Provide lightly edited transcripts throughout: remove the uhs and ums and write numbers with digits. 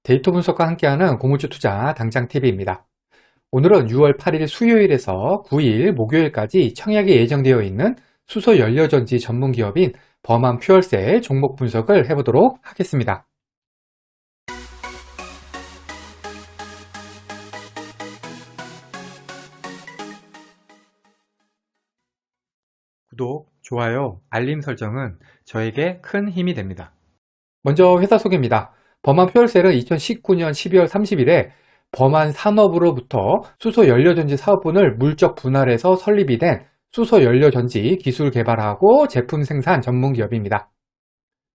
데이터 분석과 함께하는 고물주 투자 당장 TV입니다. 오늘은 6월 8일 수요일에서 9일 목요일까지 청약이 예정되어 있는 수소 연료전지 전문 기업인 범한 퓨얼셀 종목 분석을 해보도록 하겠습니다. 구독, 좋아요, 알림 설정은 저에게 큰 힘이 됩니다. 먼저 회사 소개입니다. 범한 퓨얼셀은 2019년 12월 30일에 범한 산업으로부터 수소 연료전지 사업분을 물적 분할해서 설립이 된 수소 연료전지 기술 개발하고 제품 생산 전문 기업입니다.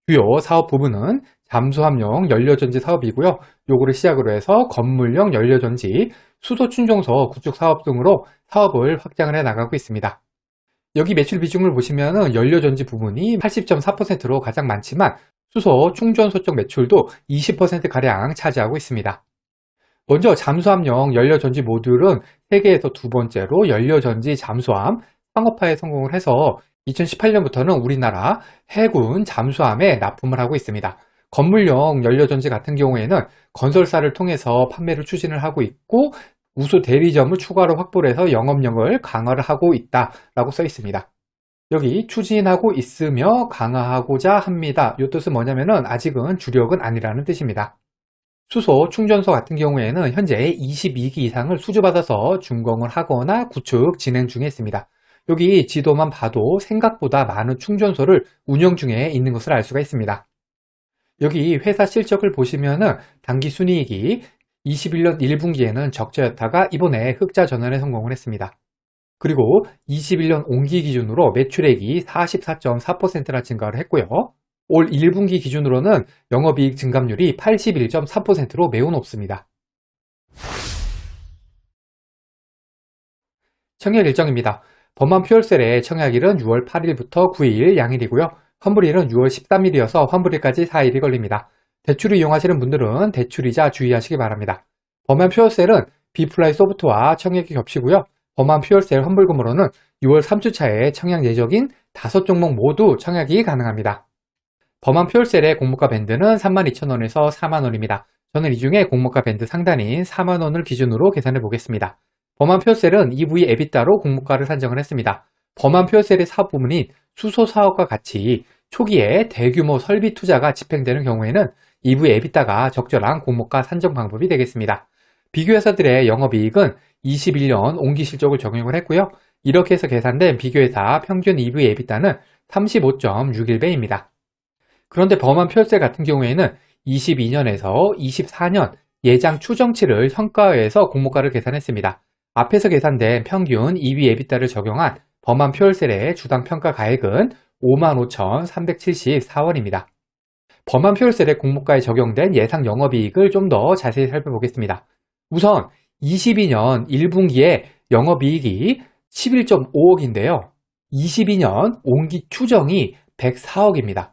주요 사업 부분은 잠수함용 연료전지 사업이고요. 요거를 시작으로 해서 건물용 연료전지, 수소 충전소 구축 사업 등으로 사업을 확장을 해 나가고 있습니다. 여기 매출 비중을 보시면 연료전지 부분이 80.4%로 가장 많지만 수소 충전소 쪽 매출도 20%가량 차지하고 있습니다. 먼저 잠수함용 연료전지 모듈은 세계에서 두 번째로 연료전지 잠수함 상업화에 성공을 해서 2018년부터는 우리나라 해군 잠수함에 납품을 하고 있습니다. 건물용 연료전지 같은 경우에는 건설사를 통해서 판매를 추진을 하고 있고 우수 대리점을 추가로 확보를 해서 영업력을 강화를 하고 있다라고 써 있습니다. 여기 추진하고 있으며 강화하고자 합니다. 이 뜻은 뭐냐면은 아직은 주력은 아니라는 뜻입니다. 수소 충전소 같은 경우에는 현재 22기 이상을 수주받아서 준공을 하거나 구축 진행 중에 있습니다. 여기 지도만 봐도 생각보다 많은 충전소를 운영 중에 있는 것을 알 수가 있습니다. 여기 회사 실적을 보시면은 당기 순이익이 21년 1분기에는 적자였다가 이번에 흑자 전환에 성공을 했습니다. 그리고 21년 온기 기준으로 매출액이 44.4%나 증가를 했고요. 올 1분기 기준으로는 영업이익 증감률이 81.4%로 매우 높습니다. 청약 일정입니다. 범한 퓨얼셀의 청약일은 6월 8일부터 9일 양일이고요. 환불일은 6월 13일이어서 환불일까지 4일이 걸립니다. 대출을 이용하시는 분들은 대출이자 주의하시기 바랍니다. 범한 퓨얼셀은 비플라이 소프트와 청약이 겹치고요. 범한 퓨얼셀 환불금으로는 6월 3주차에 청약 예정인 5종목 모두 청약이 가능합니다. 범한 퓨얼셀의 공모가 밴드는 32,000원에서 4만원입니다. 저는 이 중에 공모가 밴드 상단인 4만원을 기준으로 계산해 보겠습니다. 범한 퓨얼셀은 EV 에비타로 공모가를 산정을 했습니다. 범한 퓨얼셀의 사업 부문인 수소 사업과 같이 초기에 대규모 설비 투자가 집행되는 경우에는 EV 에비타가 적절한 공모가 산정 방법이 되겠습니다. 비교회사들의 영업이익은 21년 온기 실적을 적용을 했고요. 이렇게 해서 계산된 비교회사 평균 EV 에비타는 35.61배입니다. 그런데 범한 퓨얼셀 같은 경우에는 22년에서 24년 예장 추정치를 현가해서 공모가를 계산했습니다. 앞에서 계산된 평균 EV 에비타를 적용한 범한 퓨얼셀의 주당 평가 가액은 55,374원입니다. 범한 퓨얼셀의 공모가에 적용된 예상 영업이익을 좀 더 자세히 살펴보겠습니다. 우선 22년 1분기에 영업이익이 11.5억인데요. 22년 온기 추정이 104억입니다.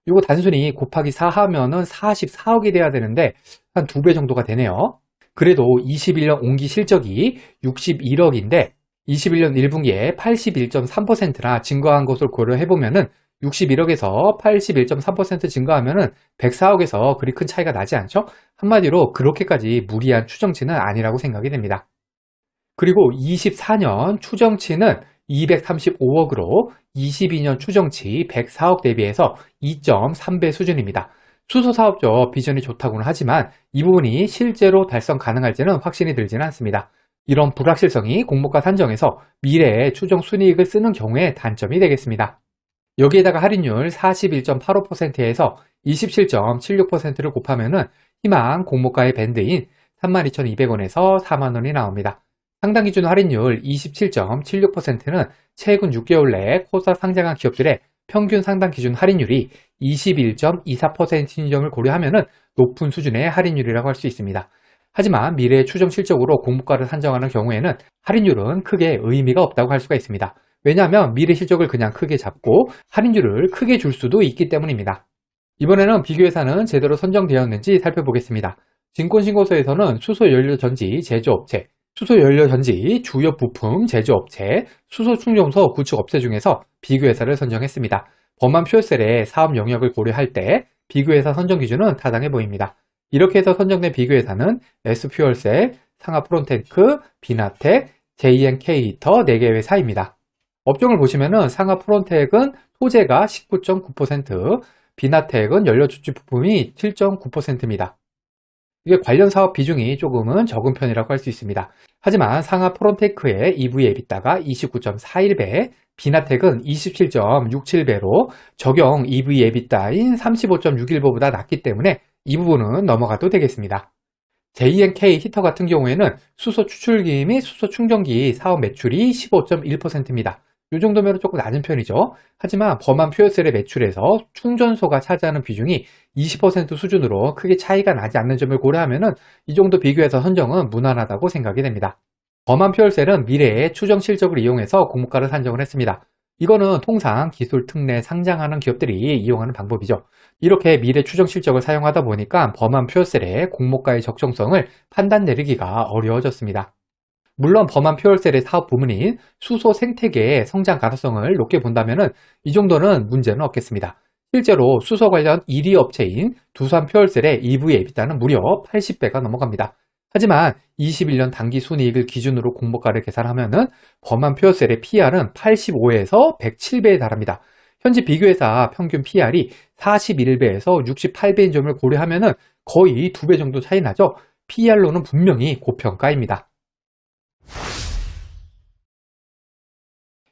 이거 단순히 곱하기 4 하면은 44억이 돼야 되는데 한 2배 정도가 되네요. 그래도 21년 온기 실적이 61억인데 21년 1분기에 81.3%나 증가한 것을 고려해보면은 61억에서 81.3% 증가하면은 104억에서 그리 큰 차이가 나지 않죠? 한마디로 그렇게까지 무리한 추정치는 아니라고 생각이 됩니다. 그리고 24년 추정치는 235억으로 22년 추정치 104억 대비해서 2.3배 수준입니다. 수소사업적 비전이 좋다고는 하지만 이 부분이 실제로 달성 가능할지는 확신이 들지는 않습니다. 이런 불확실성이 공모가 산정에서 미래의 추정 순이익을 쓰는 경우에 단점이 되겠습니다. 여기에다가 할인율 41.85%에서 27.76%를 곱하면은 희망 공모가의 밴드인 32,200원에서 4만원이 나옵니다. 상당 기준 할인율 27.76%는 최근 6개월 내에 코스닥 상장한 기업들의 평균 상당 기준 할인율이 21.24%인 점을 고려하면은 높은 수준의 할인율이라고 할 수 있습니다. 하지만 미래의 추정 실적으로 공모가를 산정하는 경우에는 할인율은 크게 의미가 없다고 할 수가 있습니다. 왜냐하면 미래 실적을 그냥 크게 잡고 할인율을 크게 줄 수도 있기 때문입니다. 이번에는 비교회사는 제대로 선정되었는지 살펴보겠습니다. 증권신고서에서는 수소연료전지 제조업체, 수소연료전지 주요 부품 제조업체, 수소충전소 구축업체 중에서 비교회사를 선정했습니다. 범한 퓨얼셀의 사업 영역을 고려할 때 비교회사 선정 기준은 타당해 보입니다. 이렇게 해서 선정된 비교회사는 S퓨얼셀, 상하프론테크, 비나텍, JNK 히터 4개 회사입니다. 업종을 보시면은 상하프론텍은 소재가 19.9%, 비나텍은 연료 추출 부품이 7.9%입니다. 이게 관련 사업 비중이 조금은 적은 편이라고 할 수 있습니다. 하지만 상하프론테크의 EV 에비타가 29.41배, 비나텍은 27.67배로 적용 EV 에비타인 35.61배보다 낮기 때문에 이 부분은 넘어가도 되겠습니다. JNK 히터 같은 경우에는 수소 추출기 및 수소 충전기 사업 매출이 15.1%입니다. 이 정도면 조금 낮은 편이죠. 하지만 범한 퓨얼셀의 매출에서 충전소가 차지하는 비중이 20% 수준으로 크게 차이가 나지 않는 점을 고려하면 이 정도 비교해서 선정은 무난하다고 생각이 됩니다. 범한 퓨얼셀은 미래의 추정 실적을 이용해서 공모가를 산정을 했습니다. 이거는 통상 기술 특례 상장하는 기업들이 이용하는 방법이죠. 이렇게 미래 추정 실적을 사용하다 보니까 범한 퓨얼셀의 공모가의 적정성을 판단 내리기가 어려워졌습니다. 물론 범한 퓨얼셀의 사업 부문인 수소 생태계의 성장 가능성을 높게 본다면 이 정도는 문제는 없겠습니다. 실제로 수소 관련 1위 업체인 두산 퓨얼셀의 EV 에비타는 무려 80배가 넘어갑니다. 하지만 21년 당기 순이익을 기준으로 공모가를 계산하면 범한 퓨얼셀의 PR은 85에서 107배에 달합니다. 현재 비교회사 평균 PR이 41배에서 68배인 점을 고려하면 거의 2배 정도 차이 나죠. PR로는 분명히 고평가입니다.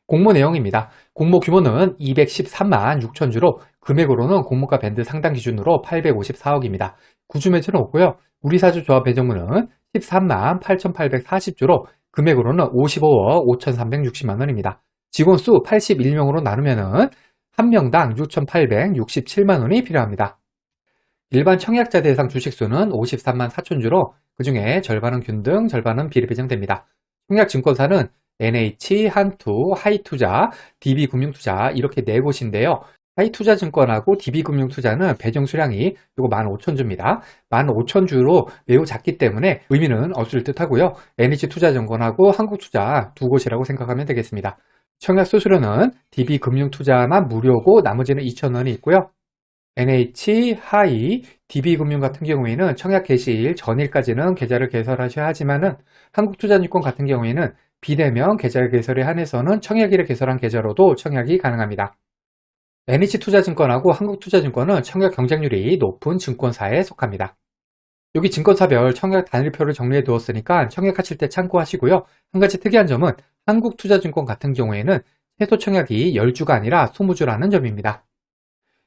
공모 내용입니다. 공모 규모는 213만 6천 주로 금액으로는 공모가 밴드 상당 기준으로 854억입니다. 구주 매출은 없고요. 우리사주 조합 배정문은 13만 8,840주로 금액으로는 55억 5,360만 원입니다. 직원 수 81명으로 나누면 한 명당 6,867만 원이 필요합니다. 일반 청약자 대상 주식수는 53만 4천 주로 그 중에 절반은 균등, 절반은 비례배정됩니다. 청약증권사는 NH, 한투, 하이투자, DB금융투자 이렇게 4곳인데요. 하이투자증권하고 DB금융투자는 배정 수량이 15,000주입니다. 15,000주로 매우 작기 때문에 의미는 없을 듯 하고요. NH투자증권하고 한국투자 2곳이라고 생각하면 되겠습니다. 청약 수수료는 DB금융투자만 무료고 나머지는 2,000원이 있고요. NH, 하이, DB금융 같은 경우에는 청약 개시일 전일까지는 계좌를 개설하셔야 하지만은 한국투자증권 같은 경우에는 비대면 계좌 개설에 한해서는 청약일에 개설한 계좌로도 청약이 가능합니다. NH투자증권하고 한국투자증권은 청약 경쟁률이 높은 증권사에 속합니다. 여기 증권사별 청약 단일표를 정리해 두었으니까 청약하실 때 참고하시고요. 한 가지 특이한 점은 한국투자증권 같은 경우에는 최소 청약이 10주가 아니라 20주라는 점입니다.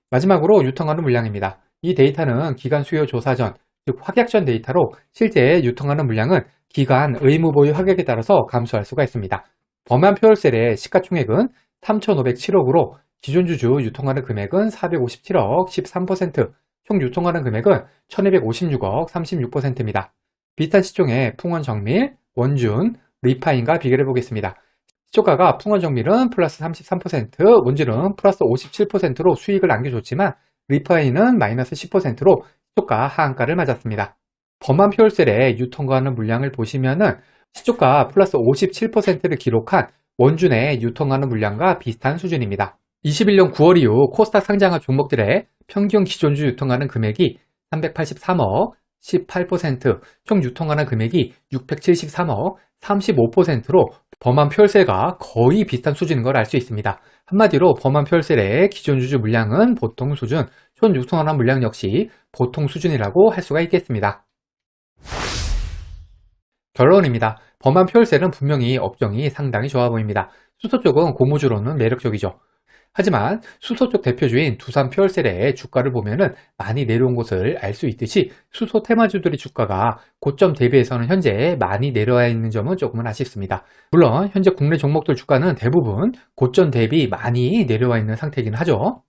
마지막으로 유통하는 물량입니다. 이 데이터는 기간 수요 조사 전, 즉 확약 전 데이터로 실제 유통하는 물량은 기간 의무 보유 확약에 따라서 감소할 수가 있습니다. 범한 퓨얼셀의 시가총액은 3,507억으로 기존 주주 유통하는 금액은 457억 13%, 총 유통하는 금액은 1,256억 36%입니다. 비슷한 시총의 풍원정밀, 원준, 리파인과 비교를 해보겠습니다. 시초가가 풍원정밀은 플러스 33%, 원준은 플러스 57%로 수익을 남겨줬지만 리파인은 마이너스 10%로 시초가 하한가를 맞았습니다. 범한 퓨얼셀의 유통하는 물량을 보시면은 시초가 플러스 57%를 기록한 원준의 유통하는 물량과 비슷한 수준입니다. 21년 9월 이후 코스닥 상장한 종목들의 평균 기존주 유통하는 금액이 383억, 18%, 총 유통하는 금액이 673억, 35%로 범한 퓨얼셀과 거의 비슷한 수준인 걸 알 수 있습니다. 한마디로 범한 퓨얼셀의 기존 주주 물량은 보통 수준, 총 유통하는 물량 역시 보통 수준이라고 할 수가 있겠습니다. 결론입니다. 범한 퓨얼셀은 분명히 업종이 상당히 좋아 보입니다. 수소 쪽은 고무주로는 매력적이죠. 하지만 수소 쪽 대표주인 두산 퓨얼셀의 주가를 보면은 많이 내려온 것을 알 수 있듯이 수소 테마주들의 주가가 고점 대비해서는 현재 많이 내려와 있는 점은 조금은 아쉽습니다. 물론 현재 국내 종목들 주가는 대부분 고점 대비 많이 내려와 있는 상태이긴 하죠.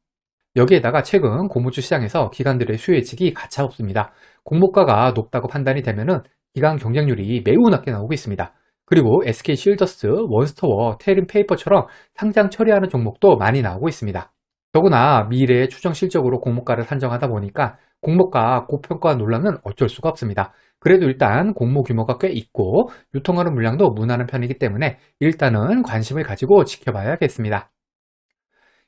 여기에다가 최근 고무주 시장에서 기관들의 수요 예측이 가차없습니다. 공모가가 높다고 판단이 되면은 기관 경쟁률이 매우 낮게 나오고 있습니다. 그리고 SK실더스, 원스토어, 테린페이퍼처럼 상장 처리하는 종목도 많이 나오고 있습니다. 더구나 미래의 추정 실적으로 공모가를 산정하다 보니까 공모가 고평가 논란은 어쩔 수가 없습니다. 그래도 일단 공모 규모가 꽤 있고 유통하는 물량도 무난한 편이기 때문에 일단은 관심을 가지고 지켜봐야겠습니다.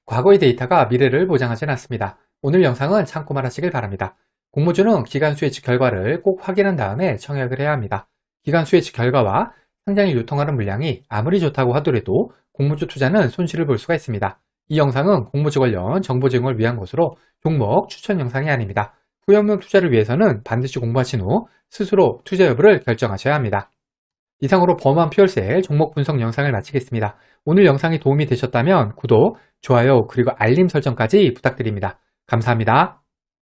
과거의 데이터가 미래를 보장하지는 않습니다. 오늘 영상은 참고만 하시길 바랍니다. 공모주는 기간 수혜치 결과를 꼭 확인한 다음에 청약을 해야 합니다. 기간 수혜치 결과와 상장에 유통하는 물량이 아무리 좋다고 하더라도 공모주 투자는 손실을 볼 수가 있습니다. 이 영상은 공모주 관련 정보 제공을 위한 것으로 종목 추천 영상이 아닙니다. 후연명 투자를 위해서는 반드시 공부하신 후 스스로 투자 여부를 결정하셔야 합니다. 이상으로 범한 퓨얼셀 종목 분석 영상을 마치겠습니다. 오늘 영상이 도움이 되셨다면 구독, 좋아요, 그리고 알림 설정까지 부탁드립니다. 감사합니다.